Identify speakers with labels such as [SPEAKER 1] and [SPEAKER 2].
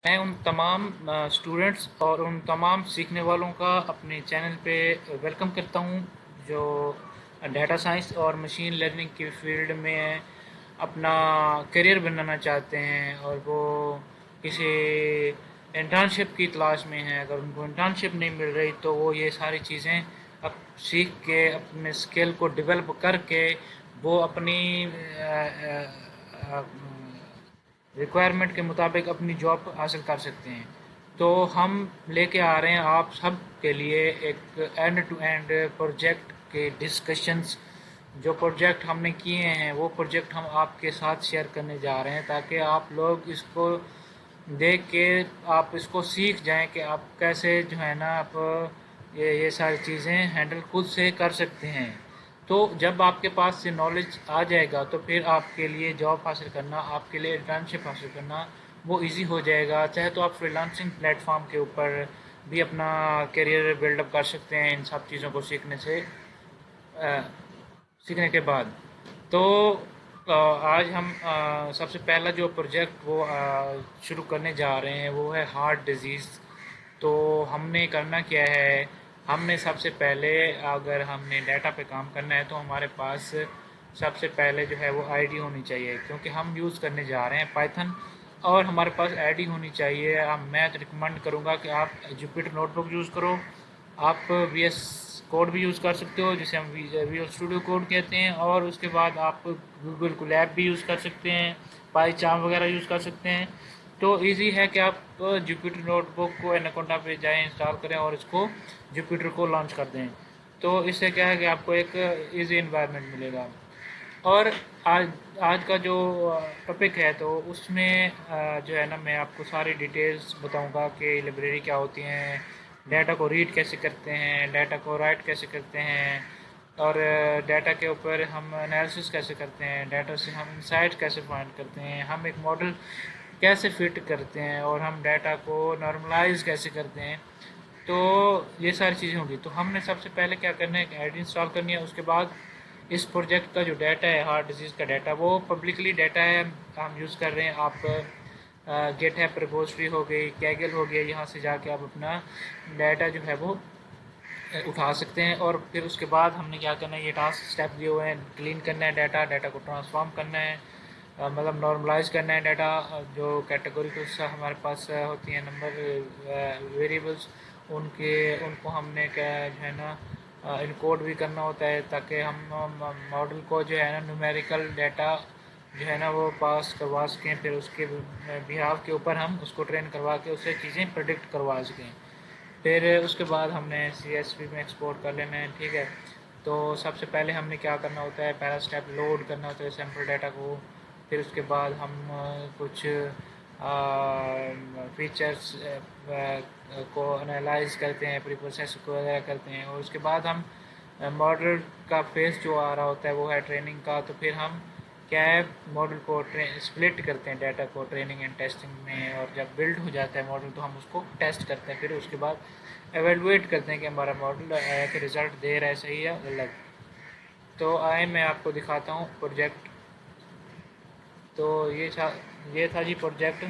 [SPEAKER 1] میں ان تمام اسٹوڈنٹس اور ان تمام سیکھنے والوں کا اپنے چینل پہ ویلکم کرتا ہوں جو ڈیٹا سائنس اور مشین لرننگ کی فیلڈ میں اپنا کیریئر بنانا چاہتے ہیں، اور وہ کسی انٹرنشپ کی تلاش میں ہیں۔ اگر ان کو انٹرنشپ نہیں مل رہی تو وہ یہ ساری چیزیں اب سیکھ کے اپنے اسکل کو ڈیولپ کر کے وہ اپنی ریکوائرمنٹ کے مطابق اپنی جاب حاصل کر سکتے ہیں۔ تو ہم لے کے آ رہے ہیں آپ سب کے لیے ایک اینڈ ٹو اینڈ پروجیکٹ کے ڈسکشنز۔ جو پروجیکٹ ہم نے کیے ہیں وہ پروجیکٹ ہم آپ کے ساتھ شیئر کرنے جا رہے ہیں، تاکہ آپ لوگ اس کو دیکھ کے آپ اس کو سیکھ جائیں کہ آپ کیسے جو ہے نا آپ یہ ساری چیزیں ہینڈل خود سے کر سکتے ہیں۔ تو جب آپ کے پاس سے نالج آ جائے گا تو پھر آپ کے لیے جاب حاصل کرنا، آپ کے لیے انٹرنشپ حاصل کرنا وہ ایزی ہو جائے گا۔ چاہے تو آپ فری لانسنگ پلیٹ فارم کے اوپر بھی اپنا کیریئر بلڈ اپ کر سکتے ہیں ان سب چیزوں کو سیکھنے کے بعد۔ تو آج ہم سب سے پہلا جو پروجیکٹ وہ شروع کرنے جا رہے ہیں وہ ہے ہارٹ ڈیزیز۔ تو ہم نے کرنا کیا ہے، ہم نے سب سے پہلے اگر ہم نے ڈیٹا پہ کام کرنا ہے تو ہمارے پاس سب سے پہلے جو ہے وہ آئی ڈی ہونی چاہیے، کیونکہ ہم یوز کرنے جا رہے ہیں پائتھن، اور ہمارے پاس آئی ڈی ہونی چاہیے۔ میں ریکمنڈ کروں گا کہ آپ جوپیٹر نوٹ بک یوز کرو، آپ وی ایس کوڈ بھی یوز کر سکتے ہو جسے ہم ویژول اسٹوڈیو کوڈ کہتے ہیں، اور اس کے بعد آپ گوگل کولیب بھی یوز کر سکتے ہیں، پائی چارم وغیرہ یوز کر سکتے ہیں۔ تو ایزی ہے کہ آپ جوپیٹر نوٹ بک کو ایناکونڈا پہ جائیں، انسٹال کریں اور اس کو جوپیٹر کو لانچ کر دیں۔ تو اس سے کیا ہے کہ آپ کو ایک ایزی انوائرمنٹ ملے گا۔ اور آج کا جو ٹاپک ہے تو اس میں جو ہے نا میں آپ کو ساری ڈیٹیلز بتاؤں گا کہ لائبریری کیا ہوتی ہیں، ڈیٹا کو ریڈ کیسے کرتے ہیں، ڈیٹا کو رائٹ کیسے کرتے ہیں، اور ڈیٹا کے اوپر ہم انالیسس کیسے کرتے ہیں، ڈیٹا سے ہم انسائٹ کیسے فائنڈ کرتے ہیں، ہم ایک ماڈل کیسے فٹ کرتے ہیں، اور ہم ڈیٹا کو نارملائز کیسے کرتے ہیں۔ تو یہ ساری چیزیں ہوں گی۔ تو ہم نے سب سے پہلے کیا کرنا ہے کہ آئی ڈی انسٹال کرنی ہے۔ اس کے بعد اس پروجیکٹ کا جو ڈیٹا ہے، ہارٹ ڈیزیز کا ڈیٹا، وہ پبلکلی ڈیٹا ہے، ہم یوز کر رہے ہیں۔ آپ گیٹ ہیپ ریپوزٹری ہو گئی، کیگل ہو گیا، یہاں سے جا کے آپ اپنا ڈیٹا جو ہے وہ اٹھا سکتے ہیں۔ اور پھر اس کے بعد ہم نے کیا کرنا ہے، یہ ٹاسک اسٹیپ دیے ہوئے ہیں، کلین کرنا ہے ڈیٹا کو ٹرانسفارم کرنا ہے، مطلب نارملائز کرنا ہے ڈیٹا، جو کیٹیگوریز ہمارے پاس ہوتی ہیں نمبر ویریبلس، ان کو ہم نے کیا جو ہے نا انکوڈ بھی کرنا ہوتا ہے، تاکہ ہم ماڈل کو جو ہے نا نیومیریکل ڈیٹا جو ہے نا وہ پاس کروا سکیں، پھر اس کے بہاف کے اوپر ہم اس کو ٹرین کروا کے اس سے چیزیں پریڈکٹ کروا سکیں۔ پھر اس کے بعد ہم نے سی ایس وی میں ایکسپورٹ کر لینا ہے، ٹھیک ہے۔ تو سب سے پہلے ہم نے کیا کرنا ہوتا ہے، پہلا اسٹیپ لوڈ کرنا ہوتا ہے سیمپل ڈیٹا کو۔ پھر اس کے بعد ہم کچھ فیچرس کو انالائز کرتے ہیں، پری پروسیس کو وغیرہ کرتے ہیں، اور اس کے بعد ہم ماڈل کا فیس جو آ رہا ہوتا ہے وہ ہے ٹریننگ کا۔ تو پھر ہم کیا ہے، ماڈل کو اسپلٹ کرتے ہیں ڈیٹا کو ٹریننگ اینڈ ٹیسٹنگ میں، اور جب بلڈ ہو جاتا ہے ماڈل تو ہم اس کو ٹیسٹ کرتے ہیں، پھر اس کے بعد ایویلویٹ کرتے ہیں کہ ہمارا ماڈل کہ رزلٹ دے رہا ہے صحیح یا غلط۔ تو آئے میں آپ کو دکھاتا ہوں پروجیکٹ۔ تو یہ تھا جی پروجیکٹ۔